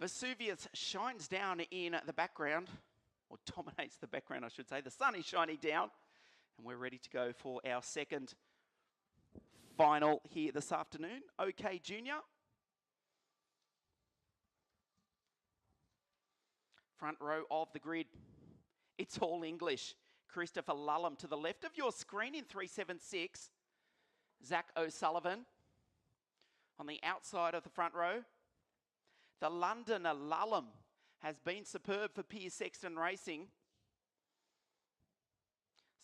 Vesuvius shines down in the background, or dominates the background, I should say. The sun is shining down, and we're ready to go for our second final here this afternoon. OK, Junior. Front row of the grid. It's all English. Christopher Lullum to the left of your screen in 376. Zach O'Sullivan on the outside of the front row. The Londoner Lullum has been superb for Piers Sexton Racing.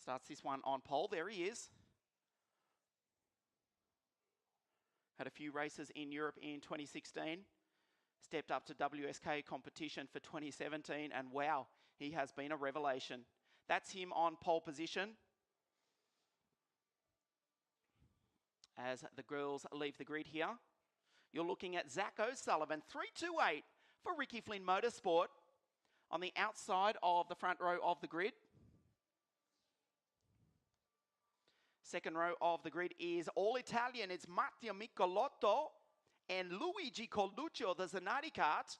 Starts this one on pole. There he is. Had a few races in Europe in 2016. Stepped up to WSK competition for 2017. And wow, he has been a revelation. That's him on pole position. As the girls leave the grid here. You're looking at Zach O'Sullivan, 328 for Ricky Flynn Motorsport on the outside of the front row of the grid. Second row of the grid is all Italian. It's Matteo Michelotto and Luigi Coluccio, the Zanardi Kart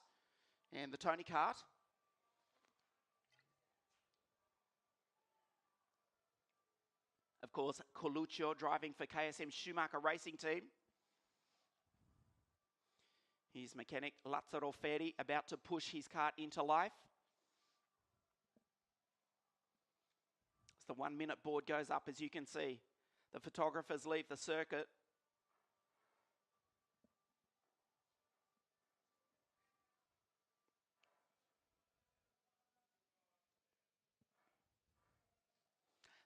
and the Tony Kart. Of course, Coluccio driving for KSM Schumacher Racing Team. His mechanic, Lazzaro Ferri, about to push his kart into life. As the 1 minute board goes up, as you can see, the photographers leave the circuit.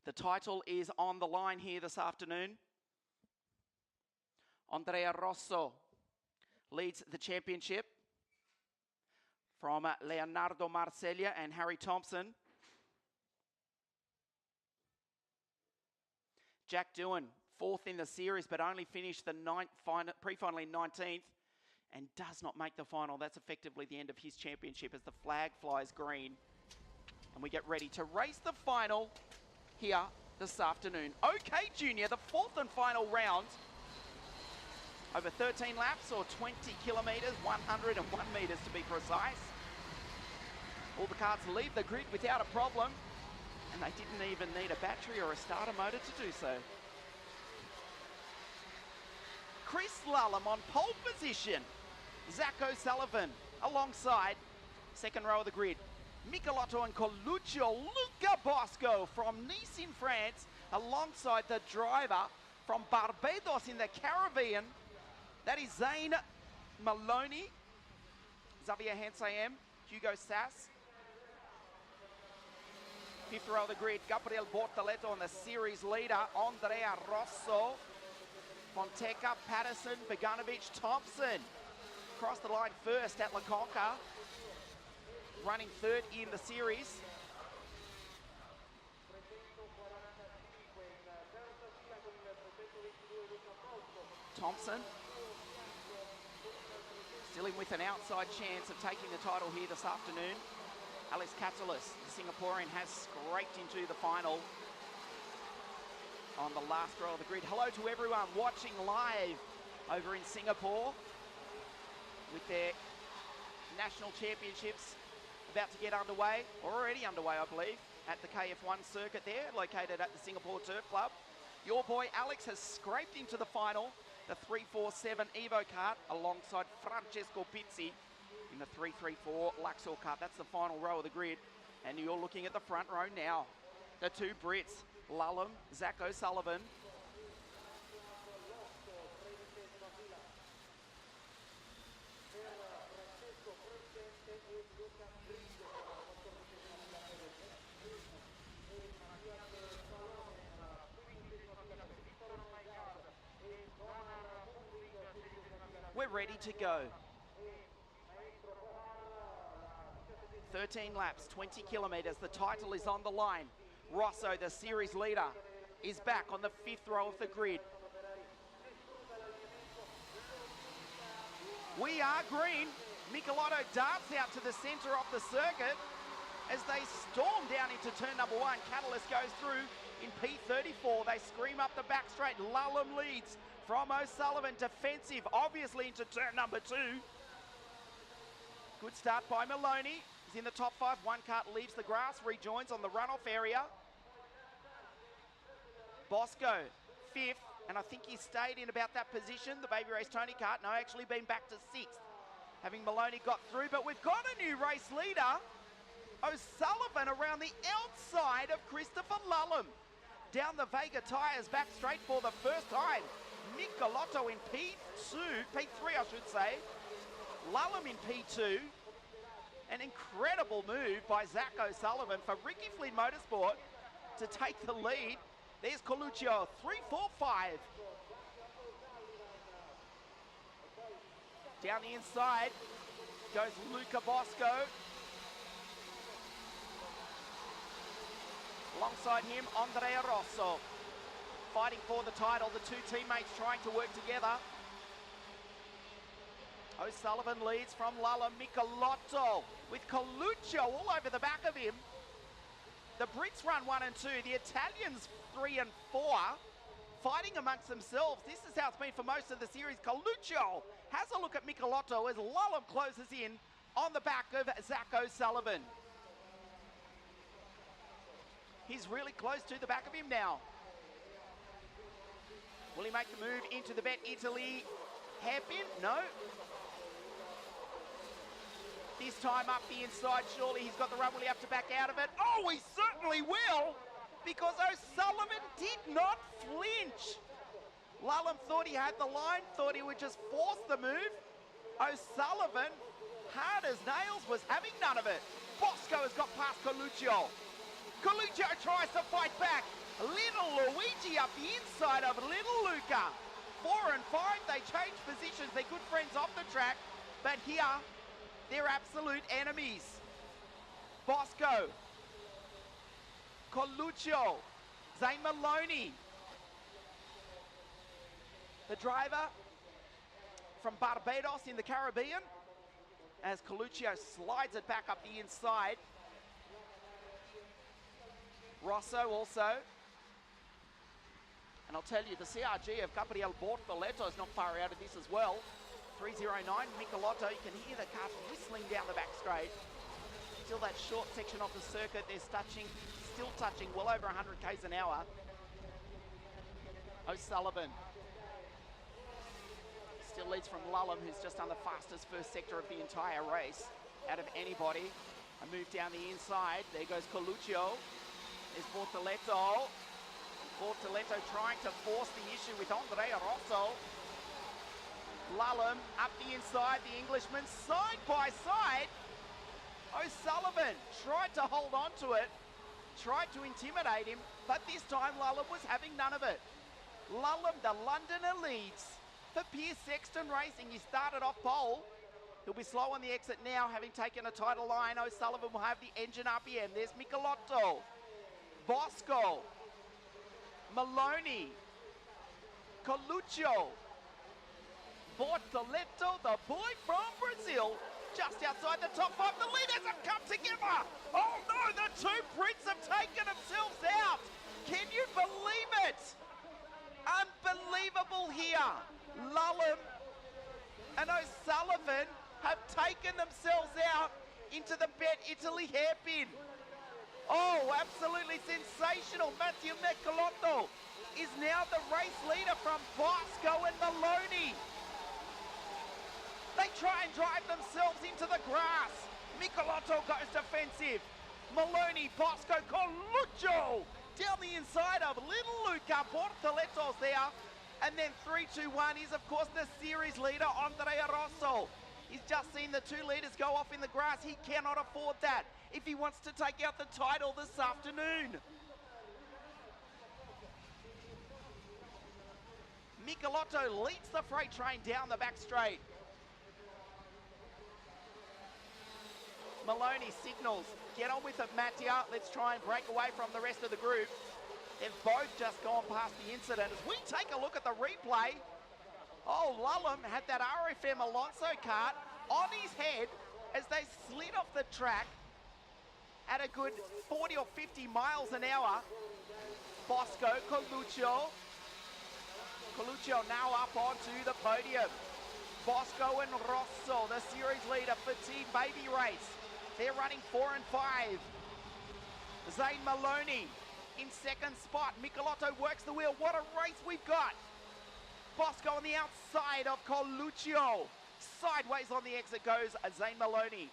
The title is on the line here this afternoon. Andrea Rosso leads the championship from Leonardo Marceglia and Harry Thompson. Jack Doohan, fourth in the series, but only finished the pre-final in 19th and does not make the final. That's effectively the end of his championship as the flag flies green. And we get ready to race the final here this afternoon. OK, Junior, the fourth and final round. Over 13 laps or 20 kilometres, 101 metres to be precise. All the karts leave the grid without a problem, and they didn't even need a battery or a starter motor to do so. Chris Lullum on pole position. Zach O'Sullivan alongside, second row of the grid. Michelotto and Coluccio. Luca Bosco from Nice in France alongside the driver from Barbados in the Caribbean. That is Zane Maloney, Xavier Hansayem, Hugo Sass. Fifth row of the grid, Gabriel Bortoletto on the series leader, Andrea Rosso, Fonteca, Patterson, Boganovic, Thompson. Cross the line first at La Conca, running third in the series. Thompson still in with an outside chance of taking the title here this afternoon. Alex Katoulis, the Singaporean, has scraped into the final on the last row of the grid. Hello to everyone watching live over in Singapore with their national championships about to get underway, or already underway, I believe, at the KF1 circuit there, located at the Singapore Turf Club. Your boy Alex has scraped into the final, the 347 Evo kart, alongside Francesco Pizzi in the 334 Luxor kart. That's the final row of the grid, and you're looking at the front row now. The two Brits, Lullum, Zach O'Sullivan. We're ready to go. 13 laps, 20 kilometres. The title is on the line. Rosso, the series leader, is back on the fifth row of the grid. We are green. Michelotto darts out to the centre of the circuit as they storm down into turn number one. Catalyst goes through in P34. They scream up the back straight. Lullum leads from O'Sullivan. Defensive, obviously, into turn number two. Good Good start by Maloney. He's in the top 5. One kart leaves the grass, rejoins on the runoff area. Bosco, 5th, and I think he stayed in about that position. The Baby Race Tony kart, no, actually been back to 6th. Having Maloney got through, but we've got a new race leader. O'Sullivan around the outside of Christopher Lullum. Down the Vega tyres, back straight for the first time. Michelotto in P3 I should say. Lullum in P2. An incredible move by Zach O'Sullivan for Ricky Flynn Motorsport to take the lead. There's Coluccio, 3-4-5. Down the inside goes Luca Bosco. Alongside him, Andrea Rosso. Fighting for the title, the two teammates trying to work together. O'Sullivan leads from Lullum. Michelotto with Coluccio all over the back of him. The Brits run 1 and 2. The Italians 3 and 4. Fighting amongst themselves. This is how it's been for most of the series. Coluccio has a look at Michelotto as Lullum closes in on the back of Zach O'Sullivan. He's really close to the back of him now. Will he make the move into the Bet Italy hairpin? No. This time up the inside, surely he's got the run. Will he have to back out of it? Oh, he certainly will, because O'Sullivan did not flinch. Lullum thought he had the line, thought he would just force the move. O'Sullivan, hard as nails, was having none of it. Bosco has got past Coluccio. Coluccio tries to fight back. Little Luigi up the inside of Little Luca. 4 and 5, they change positions. They're good friends off the track, but here, they're absolute enemies. Bosco, Coluccio, Zane Maloney. The driver from Barbados in the Caribbean, as Coluccio slides it back up the inside. Rosso also. And I'll tell you, the CRG of Gabriel Bortoletto is not far out of this as well. 309, Michelotto, you can hear the car whistling down the back straight. Still that short section of the circuit, they're still touching well over 100 k's an hour. O'Sullivan still leads from Lullum, who's just done the fastest first sector of the entire race out of anybody. A move down the inside, there goes Coluccio. There's Bortoletto. Bortoletto trying to force the issue with Andrea Rosso. Lullum up the inside, the Englishman side by side. O'Sullivan tried to hold on to it, tried to intimidate him, but this time Lullum was having none of it. Lullum, the Londoner, leads for Pierce Sexton Racing. He started off pole. He'll be slow on the exit now, having taken a title line. O'Sullivan will have the engine RPM. There's Michelotto, Bosco, Maloney, Coluccio, Bortoletto, the boy from Brazil, just outside the top 5. The leaders have come together. Oh no, the two Brits have taken themselves out. Can you believe it? Unbelievable here. Lullum and O'Sullivan have taken themselves out into the Bet Italy hairpin. Oh, absolutely sensational. Matthew Michelotto is now the race leader from Bosco and Maloney. They try and drive themselves into the grass. Michelotto goes defensive. Maloney, Bosco, Coluccio down the inside of Little Luca. Bortoletto's there. And then 3-2-1 is, of course, the series leader, Andrea Rosso. He's just seen the two leaders go off in the grass. He cannot afford that if he wants to take out the title this afternoon. Michelotto leads the freight train down the back straight. Maloney signals, get on with it, Mattia. Let's try and break away from the rest of the group. They've both just gone past the incident. As we take a look at the replay, oh, Lullum had that RFM Alonso kart on his head as they slid off the track at a good 40 or 50 miles an hour. Bosco, Coluccio now up onto the podium. Bosco and Rosso, the series leader for Team Baby Race. They're running 4 and 5. Zane Maloney in second spot. Michelotto works the wheel. What a race we've got. Bosco on the outside of Coluccio. Sideways on the exit goes Zane Maloney.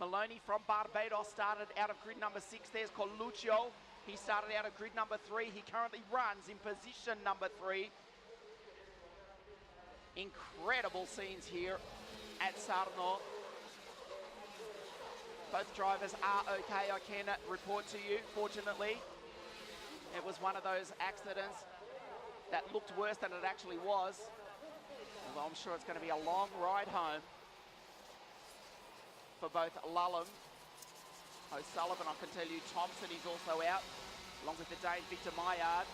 Maloney from Barbados started out of grid number 6. There's Coluccio. He started out of grid number 3. He currently runs in position number 3. Incredible scenes here at SARNO. Both drivers are okay, I can report to you, fortunately. It was one of those accidents that looked worse than it actually was. Although I'm sure it's going to be a long ride home for both Lulham. O'Sullivan, I can tell you, Thompson is also out, along with the Dane Victor Maillard.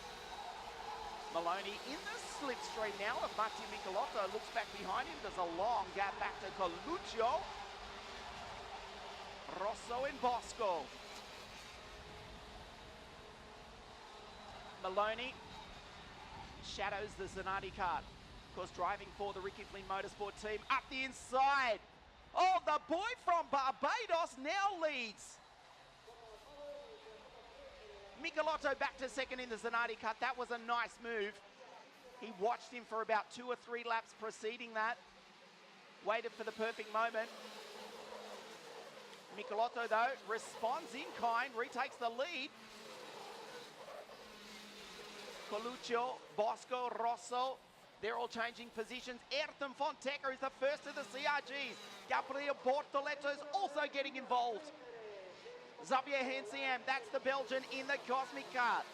Maloney in the slipstream now of Mattia Michelotto, looks back behind him, there's a long gap back to Coluccio. Rosso and Bosco. Maloney shadows the Zanardi Kart. Of course, driving for the Ricky Flynn Motorsport team. Up the inside. Oh, the boy from Barbados now leads. Michelotto back to second in the Zanardi Kart. That was a nice move. He watched him for about 2 or 3 laps preceding that. Waited for the perfect moment. Michelotto, though, responds in kind, retakes the lead. Coluccio, Bosco, Rosso, they're all changing positions. Ayrton Fonteca is the first of the CRGs. Gabriel Bortoletto is also getting involved. Xavier Hensiam, that's the Belgian in the Cosmic Kart.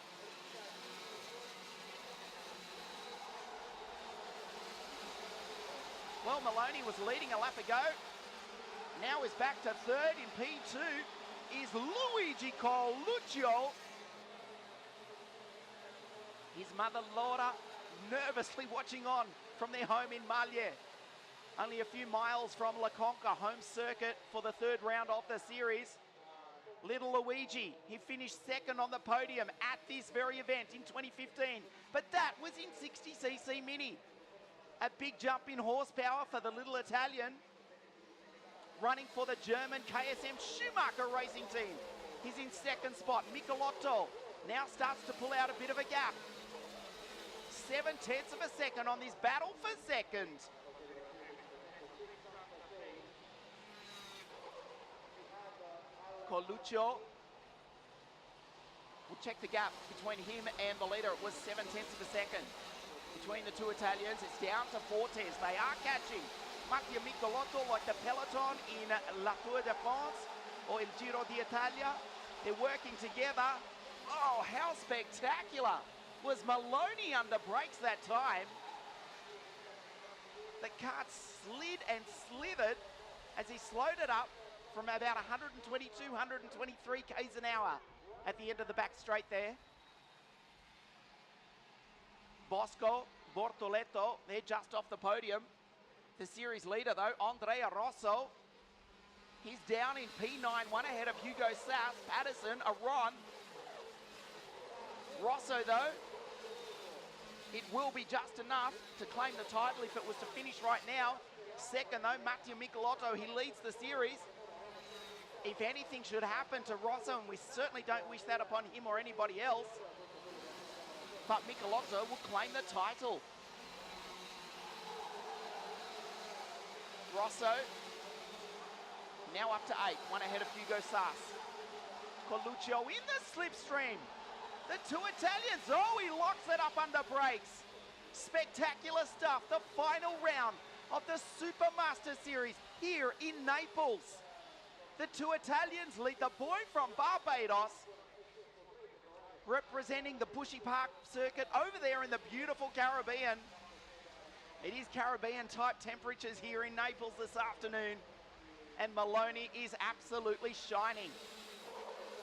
Well, Maloney was leading a lap ago. Now is back to third in P2 is Luigi Coluccio. His mother Laura nervously watching on from their home in Maglie. Only a few miles from La Conca, home circuit for the third round of the series. Little Luigi, he finished second on the podium at this very event in 2015, but that was in 60cc Mini. A big jump in horsepower for the little Italian, running for the German KSM Schumacher racing team. He's in second spot. Michelotto now starts to pull out a bit of a gap. 0.7 of a second on this battle for second. Coluccio. We'll check the gap between him and the leader. It was 0.7 of a second. Between the two Italians, it's down to 4 tenths. They are catching. Mattia Michelotto, like the peloton in La Tour de France or Il Giro d'Italia. They're working together. Oh, how spectacular was Maloney under brakes that time. The kart slid and slithered as he slowed it up from about 122, 123 k's an hour at the end of the back straight there. Bosco, Bortoletto, they're just off the podium. The series leader, though, Andrea Rosso, he's down in P9, one ahead of Hugo Sass, Patterson, Aron. Rosso, though, it will be just enough to claim the title if it was to finish right now. Second, though, Mattia Michelotto, he leads the series. If anything should happen to Rosso, and we certainly don't wish that upon him or anybody else, but Michelotto will claim the title. Rosso now up to 8, one ahead of Hugo Sass. Coluccio in the slipstream. The two Italians, oh, he locks it up under brakes. Spectacular stuff, the final round of the Supermaster Series here in Naples. The two Italians lead the boy from Barbados, representing the Bushy Park circuit over there in the beautiful Caribbean. It is Caribbean type temperatures here in Naples this afternoon, and Maloney is absolutely shining.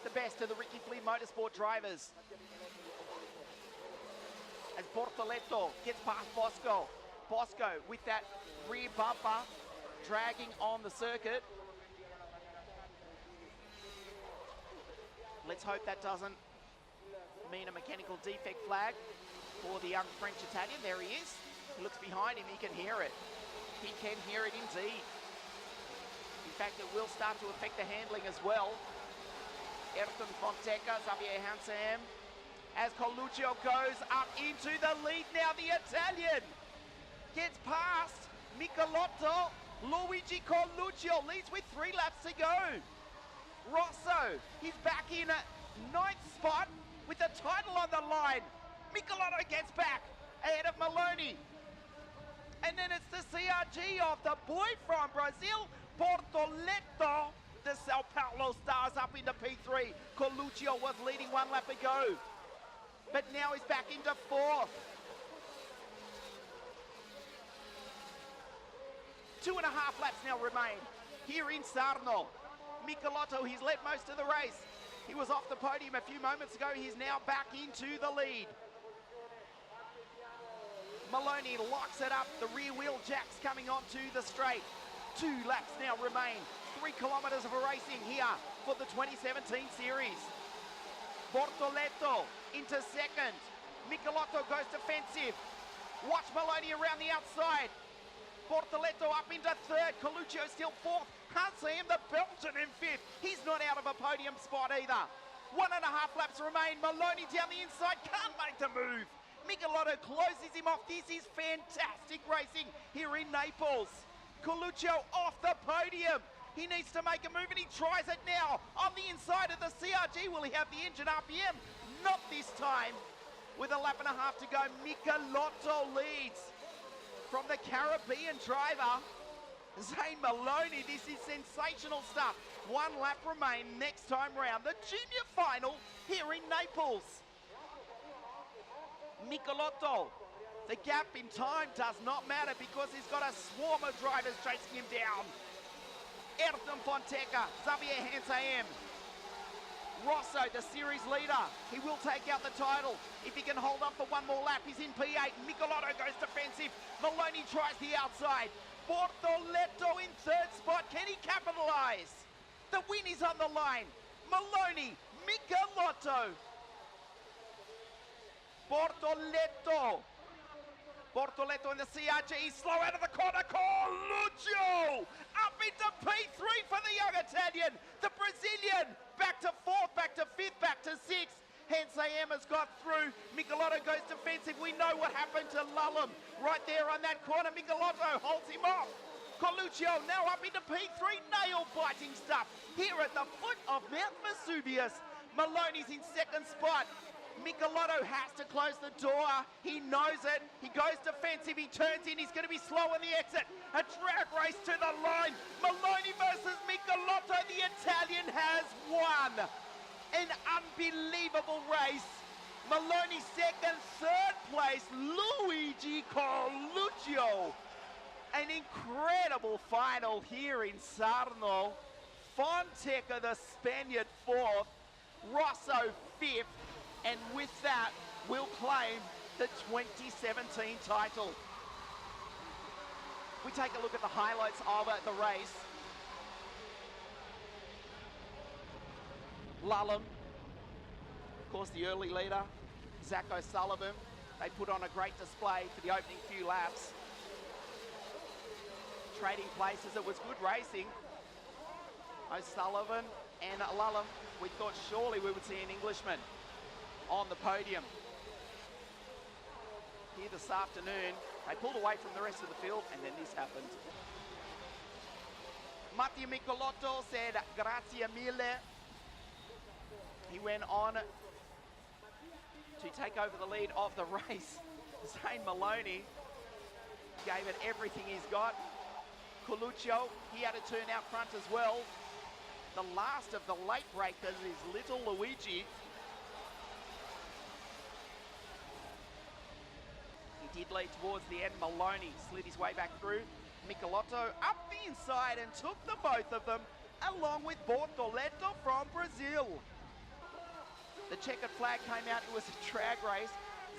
The best of the Ricky Flynn Motorsport drivers. As Bortoletto gets past Bosco. Bosco with that rear bumper dragging on the circuit. Let's hope that doesn't mean a mechanical defect flag. for the young French Italian. There he is. He looks behind him. He can hear it. He can hear it indeed. In fact, it will start to affect the handling as well. Ayrton Fonseca, Xavier Hansam, as Coluccio goes up into the lead now. The Italian gets past Michelotto. Luigi Coluccio leads with 3 laps to go. Rosso, he's back in at 9th spot with the title on the line. Michelotto gets back ahead of Maloney. And then it's the CRG of the boy from Brazil, Bortoleto. The Sao Paulo Stars up into P3. Coluccio was leading 1 lap ago, but now he's back into 4th. 2.5 laps now remain here in Sarno. Michelotto, he's led most of the race. He was off the podium a few moments ago. He's now back into the lead. Maloney locks it up. The rear wheel jacks coming onto the straight. 2 laps now remain. 3 kilometers of racing here for the 2017 series. Bortoleto into 2nd. Michelotto goes defensive. Watch Maloney around the outside. Bortoleto up into 3rd. Coluccio still 4th. Hansam, the Belgian, in 5th. He's not out of a podium spot either. 1.5 laps remain. Maloney down the inside, can't make the move. Michelotto closes him off. This is fantastic racing here in Naples. Coluccio off the podium. He needs to make a move, and he tries it now on the inside of the CRG. Will he have the engine RPM? Not this time. With 1.5 laps to go, Michelotto leads from the Caribbean driver, Zane Maloney. This is sensational stuff. 1 lap remain next time round. The junior final here in Naples. Michelotto, the gap in time does not matter because he's got a swarm of drivers chasing him down. Ayrton Fonseca, Xavier Hansam. Rosso, the series leader. He will take out the title. If he can hold on for 1 more lap, he's in P8. Michelotto goes defensive. Maloney tries the outside. Bortoleto in 3rd spot. Can he capitalize? The win is on the line. Maloney, Michelotto. Bortoleto. Bortoleto in the CRG, slow out of the corner. Coluccio up into P3 for the young Italian. The Brazilian back to 4th, back to 5th, back to 6th. Hansam has got through. Michelotto goes defensive. We know what happened to Lullum right there on that corner. Michelotto holds him off. Coluccio now up into P3. Nail-biting stuff here at the foot of Mount Vesuvius. Maloney's in 2nd spot. Michelotto has to close the door. He knows it. He goes defensive. He turns in. He's going to be slow on the exit. A drag race to the line. Maloney versus Michelotto. The Italian has won. An unbelievable race. Maloney 2nd, 3rd place, Luigi Coluccio. An incredible final here in Sarno. Fonseca, the Spaniard, 4th. Rosso, 5th. And with that, we'll claim the 2017 title. We take a look at the highlights of the race. Lullum, of course, the early leader. Zach O'Sullivan. They put on a great display for the opening few laps. Trading places, it was good racing. O'Sullivan and Lullum, we thought surely we would see an Englishman on the podium. Here this afternoon, they pulled away from the rest of the field, and then this happened. Matteo Michelotto said, "Grazie mille." He went on to take over the lead of the race. Zane Maloney gave it everything he's got. Coluccio, he had to turn out front as well. The last of the late breakers is little Luigi. He did lead towards the end. Maloney slid his way back through. Michelotto up the inside and took the both of them, along with Bortoleto from Brazil. The checkered flag came out. It was a drag race.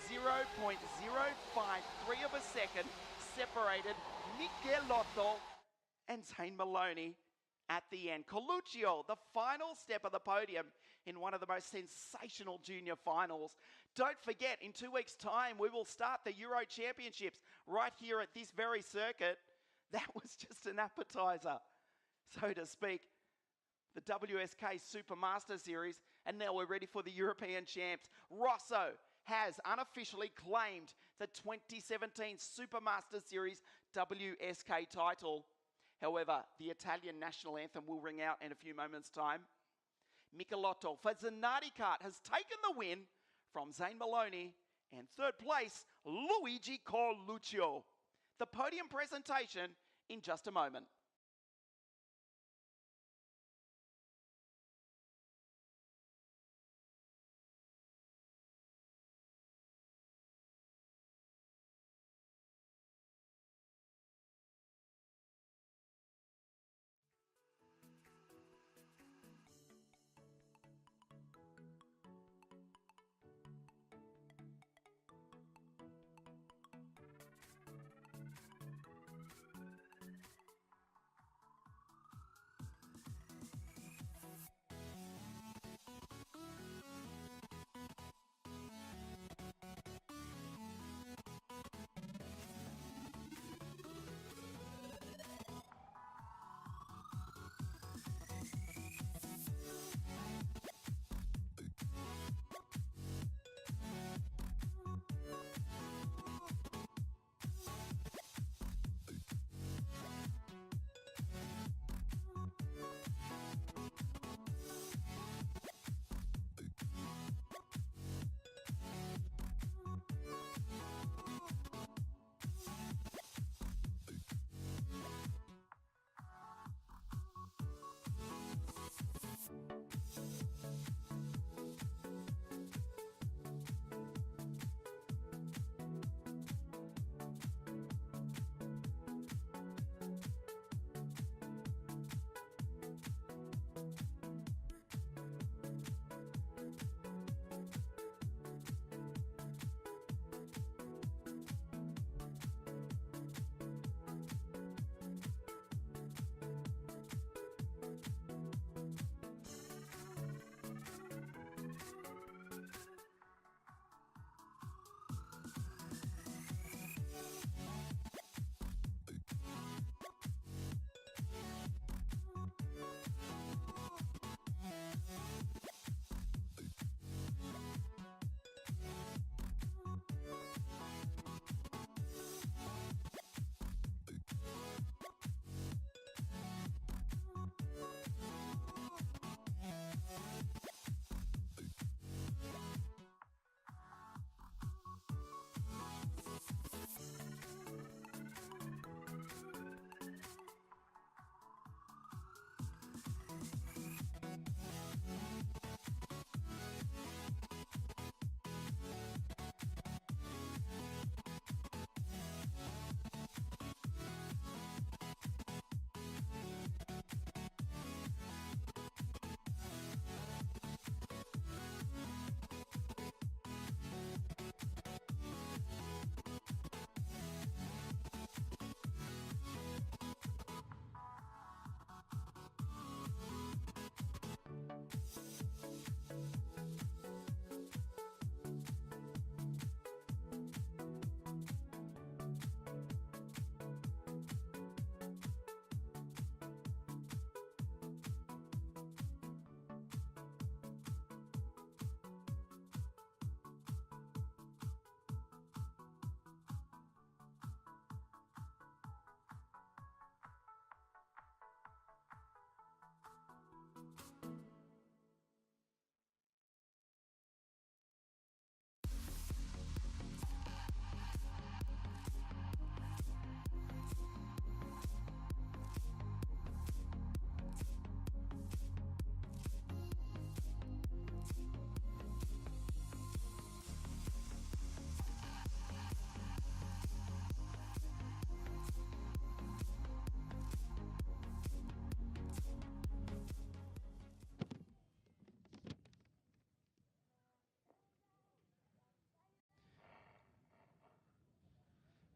0.053 of a second separated Michelotto and Zane Maloney at the end. Coluccio, the final step of the podium in one of the most sensational junior finals, Don't forget, in 2 weeks' time, we will start the Euro Championships right here at this very circuit. That was just an appetizer, so to speak. The WSK SUPERMASTER Series, and now we're ready for the European Champs. Rosso has unofficially claimed the 2017 SUPERMASTER Series WSK title. However, the Italian national anthem will ring out in a few moments' time. Michelotto for Zanardi Kart has taken the win from Zane Maloney, and third place, Luigi Corluccio. The podium presentation in just a moment.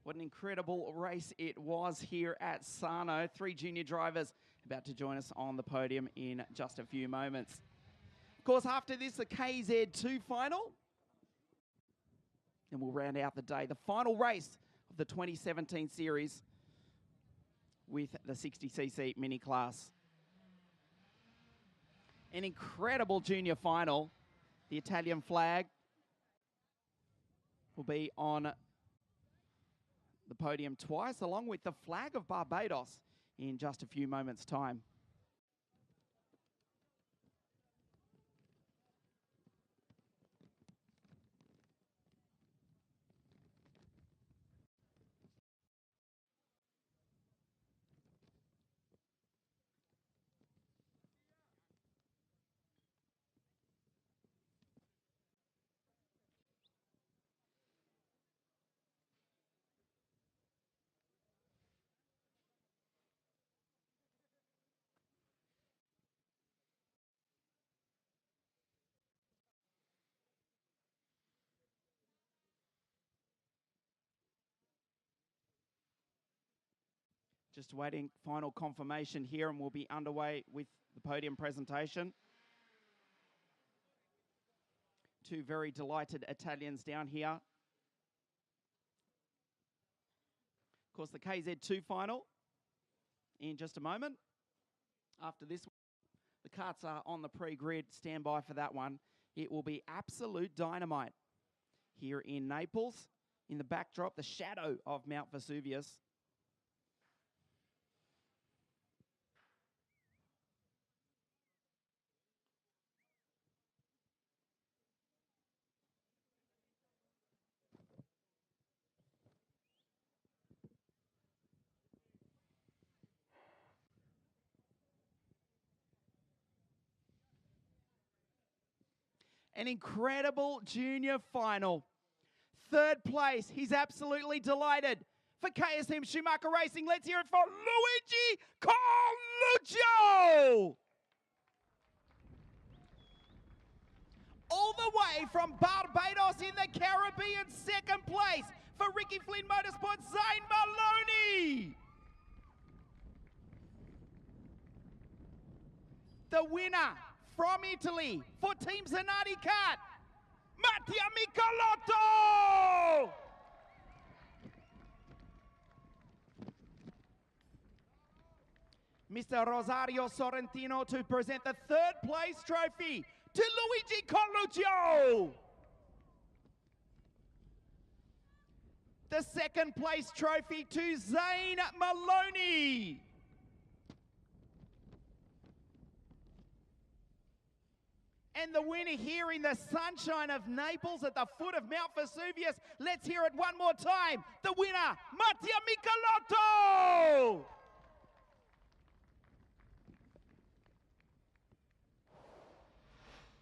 What an incredible race it was here at SARNO. 3 junior drivers about to join us on the podium in just a few moments. Of course, after this, the KZ2 final. And we'll round out the day. The final race of the 2017 series with the 60cc mini class. An incredible junior final. The Italian flag will be on the podium twice, along with the flag of Barbados in just a few moments' time. Just waiting final confirmation here, and we'll be underway with the podium presentation. Two very delighted Italians down here. Of course, the KZ2 final in just a moment. After this one, the karts are on the pre-grid. Stand by for that one. It will be absolute dynamite here in Naples. In the backdrop, the shadow of Mount Vesuvius. An incredible junior final. Third place, he's absolutely delighted. For KSM Schumacher Racing, let's hear it for Luigi Carluccio! All the way from Barbados in the Caribbean, second place. For Ricky Flynn Motorsports, Zane Maloney! The winner from Italy for Team Zanardi Kart, Mattia Michelotto! Mr. Rosario Sorrentino to present the third place trophy to Luigi Carluccio. The second place trophy to Zane Maloney. And the winner here in the sunshine of Naples at the foot of Mount Vesuvius. Let's hear it one more time. The winner, Mattia Michelotto!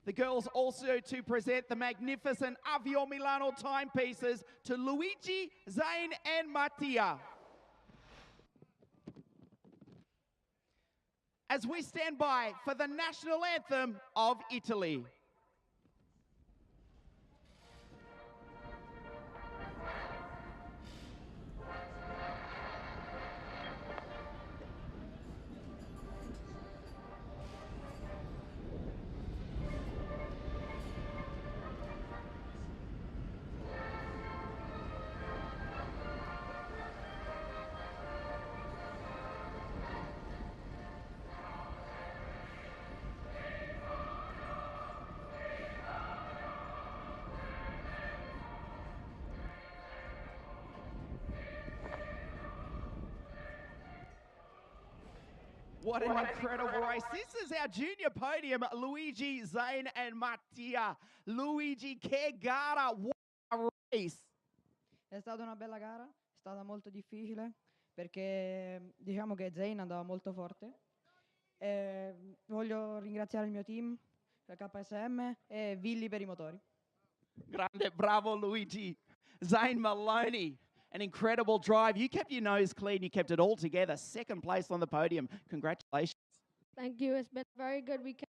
The girls also to present the magnificent Avio Milano timepieces to Luigi, Zane, and Mattia. As we stand by for the national anthem of Italy. What an incredible race. This is our junior podium, Luigi, Zane, and Mattia. Luigi, che gara, what a race. È stata una bella gara, è stata molto difficile perché diciamo che Zane andava molto forte. Voglio ringraziare il mio team, la KSM e Villi per I motori. Grande, bravo Luigi. Zane Maloney. An incredible drive. You kept your nose clean. You kept it all together. Second place on the podium. Congratulations. Thank you. It's been a very good weekend.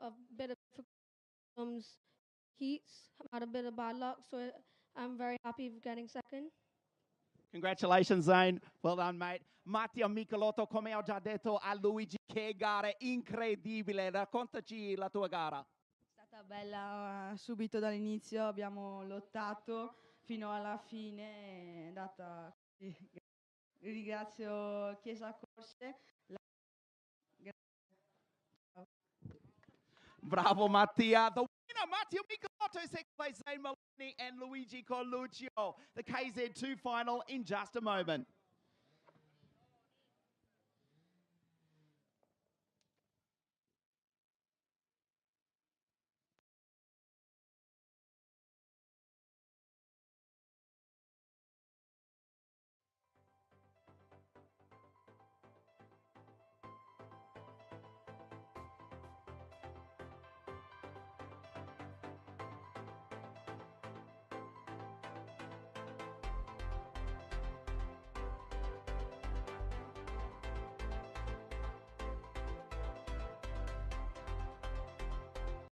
A bit of heats. Had a bit of bad luck, so I'm very happy with getting second. Congratulations, Zane. Well done, mate. Mattia Michelotto, come ho già detto a Luigi, che gara incredibile. Raccontaci la tua gara. È stata Bella, subito dall'inizio abbiamo lottato fino alla fine, è andata così. Ringrazio Chiesa Corse. Bravo Mattia. The winner, Mattia Michelotto, second place Zane Maloney and Luigi Coluccio. The KZ2 final in just a moment.